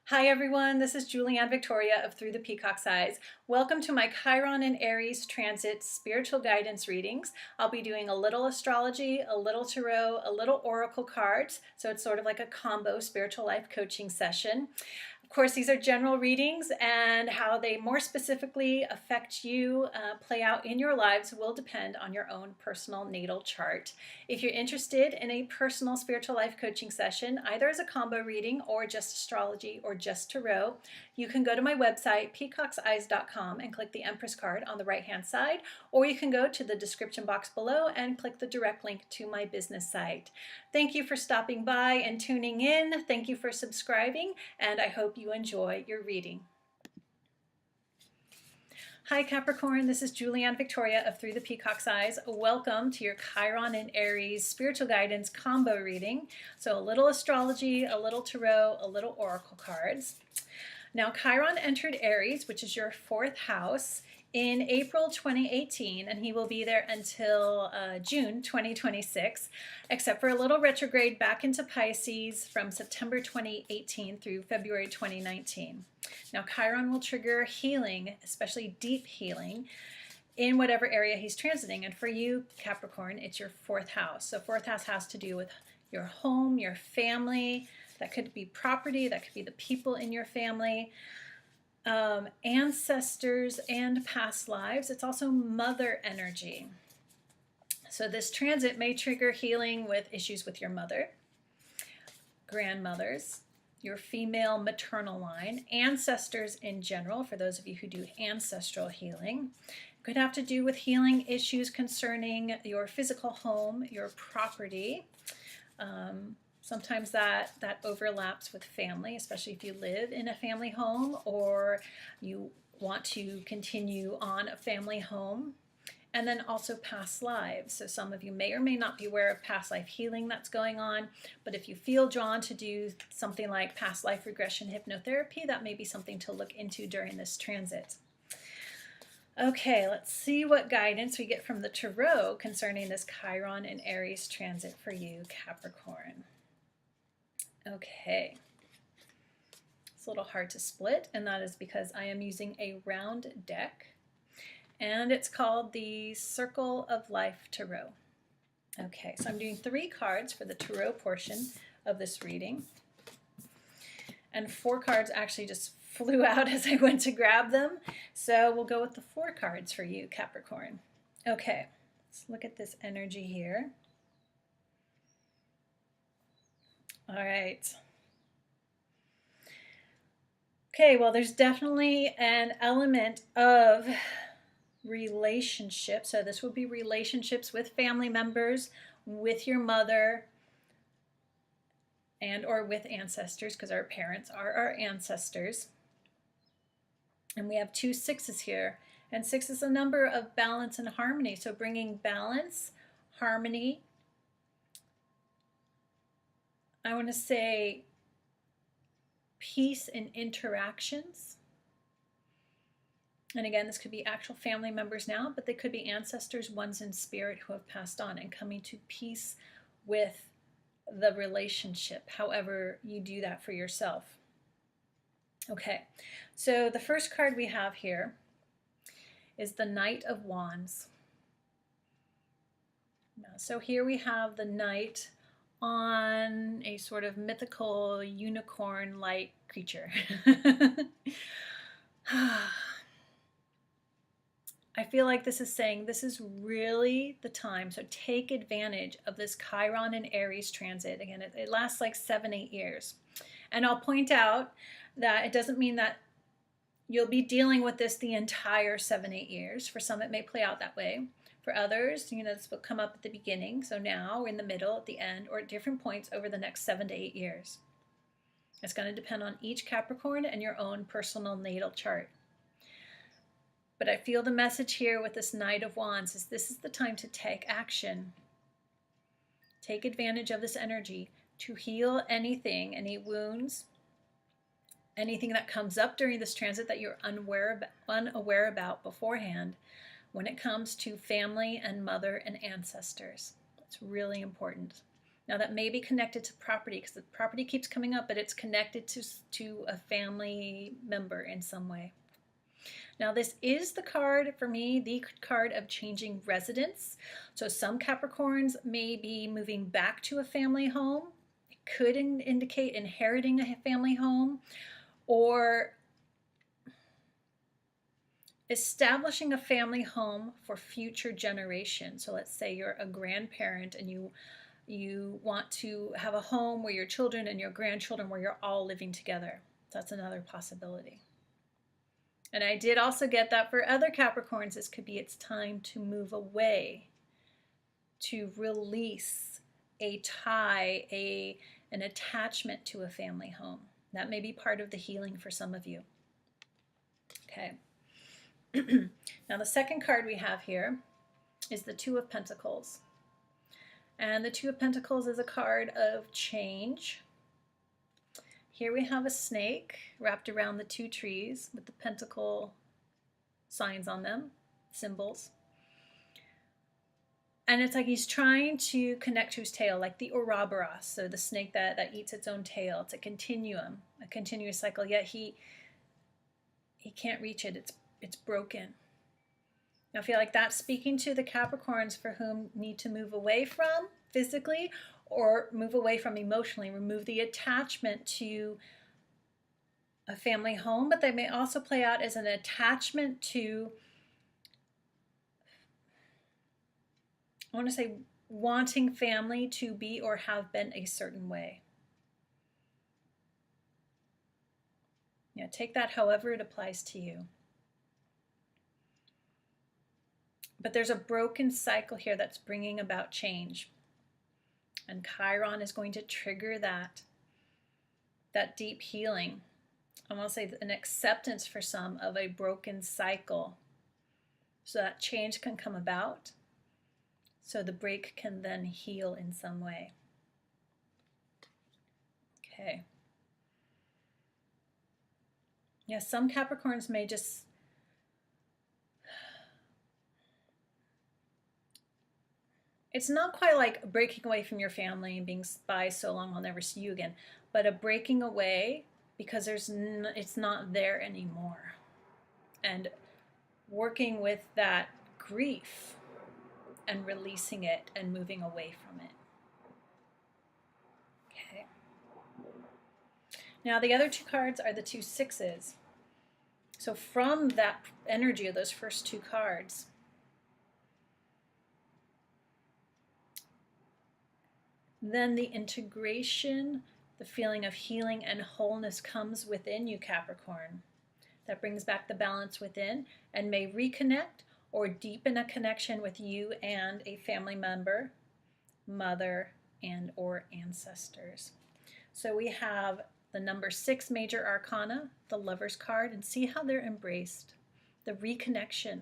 Hi everyone, this is Julianne Victoria of Through the Peacock's Eyes. Welcome to my Chiron and Aries transit spiritual guidance readings. I'll be doing a little astrology, a little tarot, a little oracle cards, so it's sort of like a combo spiritual life coaching session. Of course, these are general readings, and how they more specifically affect you, play out in your lives, will depend on your own personal natal chart. If you're interested in a personal spiritual life coaching session, either as a combo reading or just astrology or just tarot, you can go to my website, peacockseyes.com, and click the Empress card on the right-hand side, or you can go to the description box below and click the direct link to my business site. Thank you for stopping by and tuning in. Thank you for subscribing, and I hope you enjoy your reading. Hi Capricorn, this is Julianne Victoria of Through the Peacock's Eyes. Welcome to your Chiron and Aries spiritual guidance combo reading. So a little astrology, a little tarot, a little oracle cards. Now Chiron entered Aries, which is your fourth house, in April 2018, and he will be there until June 2026, except for a little retrograde back into Pisces from September 2018 through February 2019. Now Chiron will trigger healing, especially deep healing, in whatever area he's transiting. And for you, Capricorn, it's your fourth house. So fourth house has to do with your home, your family. That could be property, that could be the people in your family, ancestors and past lives. It's also mother energy. So this transit may trigger healing with issues with your mother, grandmothers, your female maternal line, ancestors in general, for those of you who do ancestral healing. It could have to do with healing issues concerning your physical home, your property. Sometimes that overlaps with family, especially if you live in a family home or you want to continue on a family home. And then also past lives. So some of you may or may not be aware of past life healing that's going on, but if you feel drawn to do something like past life regression hypnotherapy, that may be something to look into during this transit. Okay, let's see what guidance we get from the tarot concerning this Chiron and Aries transit for you, Capricorn. Okay, it's a little hard to split, and that is because I am using a round deck, and it's called the Circle of Life Tarot. Okay, so I'm doing 3 cards for the tarot portion of this reading, and 4 cards actually just flew out as I went to grab them, so we'll go with the 4 cards for you, Capricorn. Okay, let's look at this energy here. All right. Okay, well, there's definitely an element of relationships. So this would be relationships with family members, with your mother, and or with ancestors, because our parents are our ancestors. And we have 2 6s here. And 6 is a number of balance and harmony. So bringing balance, harmony, I want to say peace in interactions. And again, this could be actual family members now, but they could be ancestors, ones in spirit who have passed on, and coming to peace with the relationship, however you do that for yourself. Okay, so the first card we have here is the Knight of Wands. So here we have the Knight on a sort of mythical unicorn-like creature. I feel like this is saying this is really the time. So take advantage of this Chiron and Aries transit. Again, it lasts like 7-8 years. And I'll point out that it doesn't mean that you'll be dealing with this the entire 7-8 years. For some, it may play out that way. For others, this will come up at the beginning, so now, in the middle, at the end, or at different points over the next 7 to 8 years. It's going to depend on each Capricorn and your own personal natal chart. But I feel the message here with this Knight of Wands is this is the time to take action. Take advantage of this energy to heal anything, any wounds, anything that comes up during this transit that you're unaware about beforehand. When it comes to family and mother and ancestors. It's really important. Now that may be connected to property because the property keeps coming up, but it's connected to a family member in some way. Now this is the card, for me, the card of changing residence. So some Capricorns may be moving back to a family home. It could indicate inheriting a family home or establishing a family home for future generations. So let's say you're a grandparent and you want to have a home where your children and your grandchildren, where you're all living together. That's another possibility. And I did also get that for other Capricorns, this could be it's time to move away, to release a tie, an attachment to a family home. That may be part of the healing for some of you. Okay. Now the second card we have here is the Two of Pentacles. And the Two of Pentacles is a card of change. Here we have a snake wrapped around the two trees with the pentacle signs on them, symbols. And it's like he's trying to connect to his tail, like the Ouroboros, so the snake that eats its own tail. It's a continuum, a continuous cycle, yet he can't reach it. It's broken. I feel like that's speaking to the Capricorns for whom need to move away from physically or move away from emotionally, remove the attachment to a family home, but they may also play out as an attachment to, I want to say, wanting family to be or have been a certain way. Yeah, take that however it applies to you. But there's a broken cycle here that's bringing about change. And Chiron is going to trigger that deep healing. I want to say an acceptance for some of a broken cycle so that change can come about, so the break can then heal in some way. Okay. Yeah, some Capricorns may just it's not quite like breaking away from your family and being by so long I'll never see you again, but a breaking away because it's not there anymore. And working with that grief and releasing it and moving away from it. Okay. Now the other two cards are the two sixes. So from that energy of those first two cards, then the integration, the feeling of healing and wholeness comes within you, Capricorn. That brings back the balance within and may reconnect or deepen a connection with you and a family member, mother, and or ancestors. So we have the number 6 major arcana, the Lover's card, and see how they're embraced, the reconnection.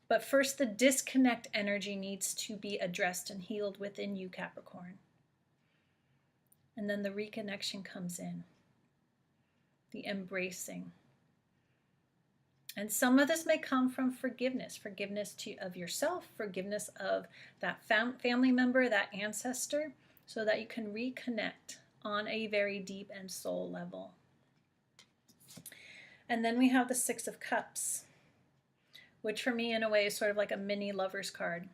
But first, the disconnect energy needs to be addressed and healed within you, Capricorn. And then the reconnection comes in, the embracing. And some of this may come from forgiveness of yourself, forgiveness of that family member, that ancestor, so that you can reconnect on a very deep and soul level. And then we have the 6 of Cups, which for me in a way is sort of like a mini Lover's card,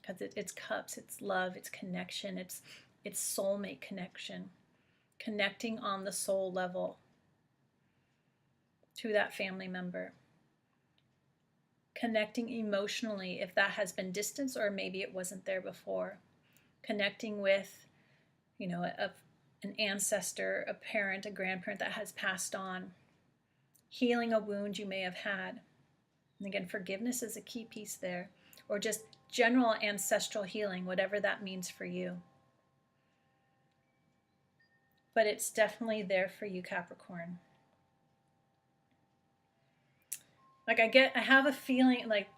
because it's cups, it's love, it's connection, it's soulmate connection, connecting on the soul level to that family member, connecting emotionally if that has been distance or maybe it wasn't there before, connecting with, an ancestor, a parent, a grandparent that has passed on, healing a wound you may have had. And again, forgiveness is a key piece there, or just general ancestral healing, whatever that means for you. But it's definitely there for you, Capricorn. Like I have a feeling like,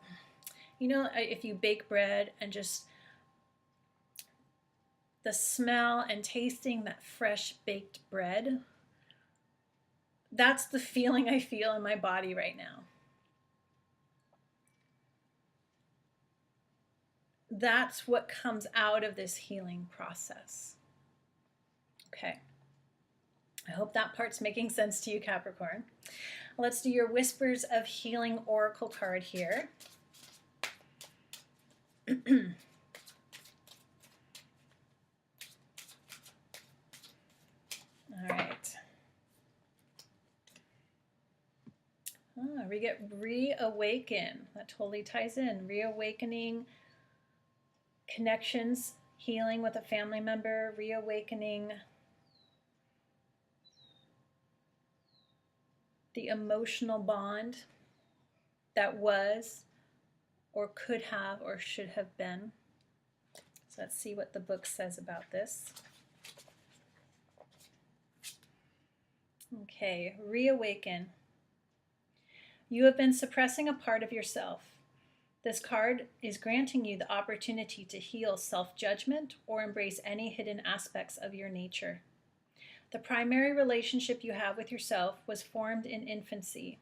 if you bake bread and just the smell and tasting that fresh baked bread, that's the feeling I feel in my body right now. that's what comes out of this healing process. Okay. I hope that part's making sense to you, Capricorn. Let's do your Whispers of Healing Oracle card here. All right. We get reawaken. That totally ties in. Reawakening connections, healing with a family member, reawakening the emotional bond that was or could have or should have been. So let's see what the book says about this. Okay, reawaken. You have been suppressing a part of yourself. This card is granting you the opportunity to heal self-judgment or embrace any hidden aspects of your nature. The primary relationship you have with yourself was formed in infancy.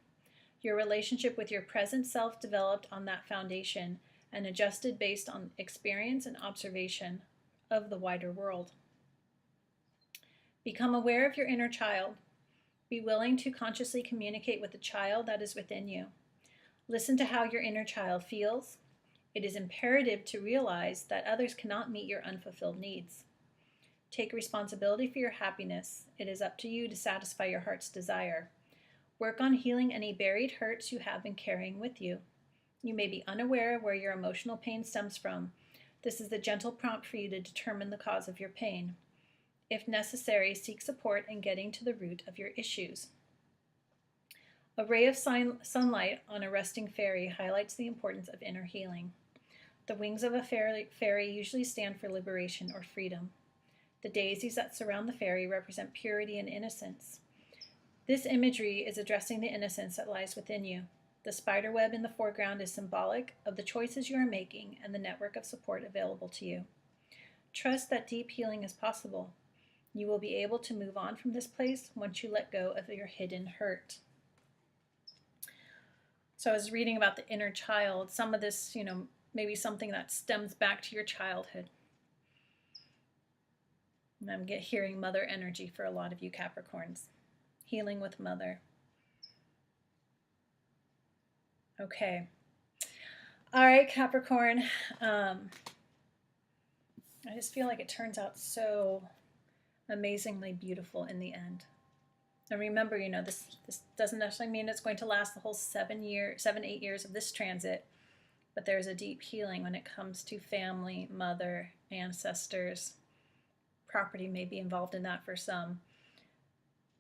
Your relationship with your present self developed on that foundation and adjusted based on experience and observation of the wider world. Become aware of your inner child. Be willing to consciously communicate with the child that is within you. Listen to how your inner child feels. It is imperative to realize that others cannot meet your unfulfilled needs. Take responsibility for your happiness. It is up to you to satisfy your heart's desire. Work on healing any buried hurts you have been carrying with you. You may be unaware of where your emotional pain stems from. This is the gentle prompt for you to determine the cause of your pain. If necessary, seek support in getting to the root of your issues. A ray of sunlight on a resting fairy highlights the importance of inner healing. The wings of a fairy usually stand for liberation or freedom. The daisies that surround the fairy represent purity and innocence. This imagery is addressing the innocence that lies within you. The spider web in the foreground is symbolic of the choices you are making and the network of support available to you. Trust that deep healing is possible. You will be able to move on from this place once you let go of your hidden hurt. So I was reading about the inner child. Some of this, maybe something that stems back to your childhood. And I'm hearing mother energy for a lot of you Capricorns. Healing with mother. Okay. All right, Capricorn. I just feel like it turns out so amazingly beautiful in the end. And remember, this doesn't necessarily mean it's going to last the whole 8 years of this transit, but there's a deep healing when it comes to family, mother, ancestors. Property may be involved in that for some,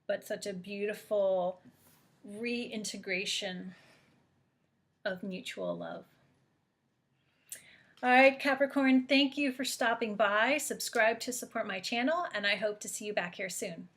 but such a beautiful reintegration of mutual love. All right, Capricorn, thank you for stopping by. Subscribe to support my channel, and I hope to see you back here soon.